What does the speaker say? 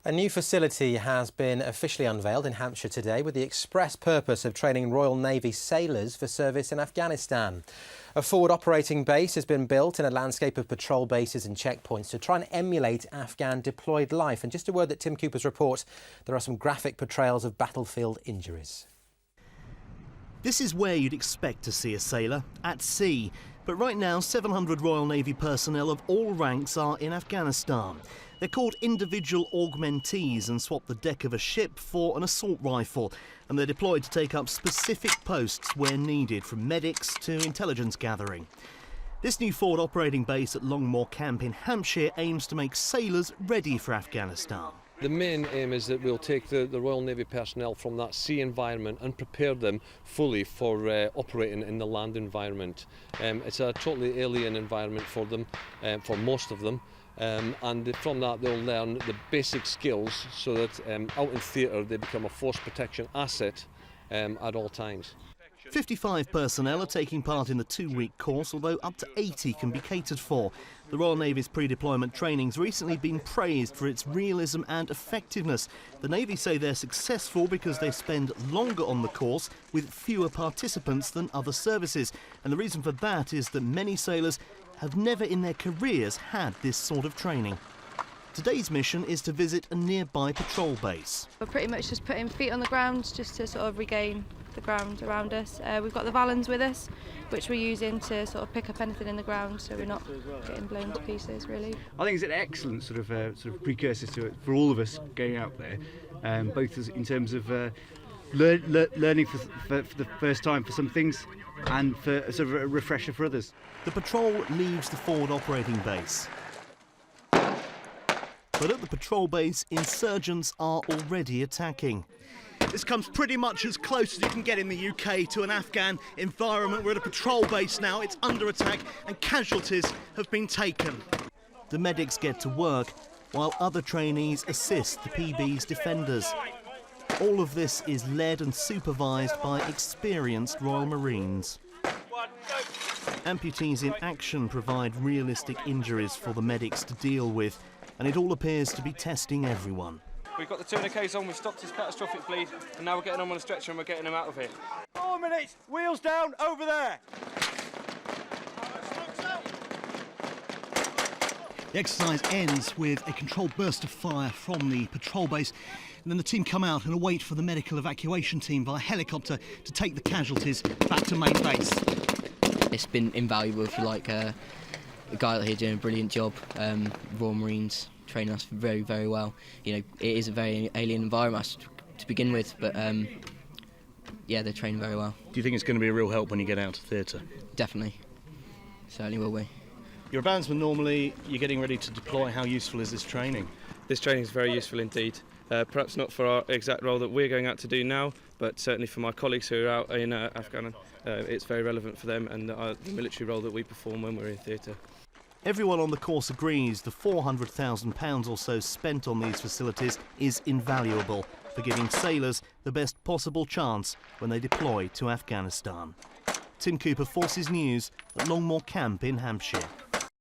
A new facility has been officially unveiled in Hampshire today with the express purpose of training Royal Navy sailors for service in Afghanistan. A forward operating base has been built in a landscape of patrol bases and checkpoints to try and emulate Afghan deployed life. And just a word that Tim Cooper's report, there are some graphic portrayals of battlefield injuries. This is where you'd expect to see a sailor, at sea. But right now, 700 Royal Navy personnel of all ranks are in Afghanistan. They're called individual augmentees and swap the deck of a ship for an assault rifle. And they're deployed to take up specific posts where needed, from medics to intelligence gathering. This new forward operating base at Longmoor Camp in Hampshire aims to make sailors ready for Afghanistan. The main aim is that we'll take the Royal Navy personnel from that sea environment and prepare them fully for operating in the land environment. It's a totally alien environment for them, for most of them, and from that they'll learn the basic skills so that out in theatre they become a force protection asset at all times. 55 personnel are taking part in the 2-week course, although up to 80 can be catered for. The Royal Navy's pre-deployment training's recently been praised for its realism and effectiveness. The Navy say they're successful because they spend longer on the course with fewer participants than other services. And the reason for that is that many sailors have never in their careers had this sort of training. Today's mission is to visit a nearby patrol base. We're pretty much just putting feet on the ground just to sort of regain the ground around us. We've got the Valens with us, which we're using to sort of pick up anything in the ground so we're not getting blown to pieces, really. I think it's an excellent sort of precursor to it for all of us going out there, both in terms of learning for the first time for some things and for a sort of a refresher for others. The patrol leaves the forward operating base. But at the patrol base, insurgents are already attacking. This comes pretty much as close as you can get in the UK to an Afghan environment. We're at a patrol base now, it's under attack and casualties have been taken. The medics get to work while other trainees assist the PB's defenders. All of this is led and supervised by experienced Royal Marines. Amputees in action provide realistic injuries for the medics to deal with, and it all appears to be testing everyone. We've got the 200 Ks on, we've stopped his catastrophic bleed, and now we're getting him on a stretcher and we're getting him out of here. 4 minutes, wheels down, over there. The exercise ends with a controlled burst of fire from the patrol base, and then the team come out and await for the medical evacuation team via helicopter to take the casualties back to main base. It's been invaluable, if you like. The guy here doing a brilliant job. Royal Marines training us very, very well. You know, it is a very alien environment to begin with, but yeah, they're training very well. Do you think it's going to be a real help when you get out to theatre? Definitely. Certainly will be. You're a bandsman normally, you're getting ready to deploy. How useful is this training? This training is very useful indeed. Perhaps not for our exact role that we're going out to do now, but certainly for my colleagues who are out in Afghanistan, it's very relevant for them and the military role that we perform when we're in theatre. Everyone on the course agrees the £400,000 or so spent on these facilities is invaluable for giving sailors the best possible chance when they deploy to Afghanistan. Tim Cooper, Forces News at Longmoor Camp in Hampshire.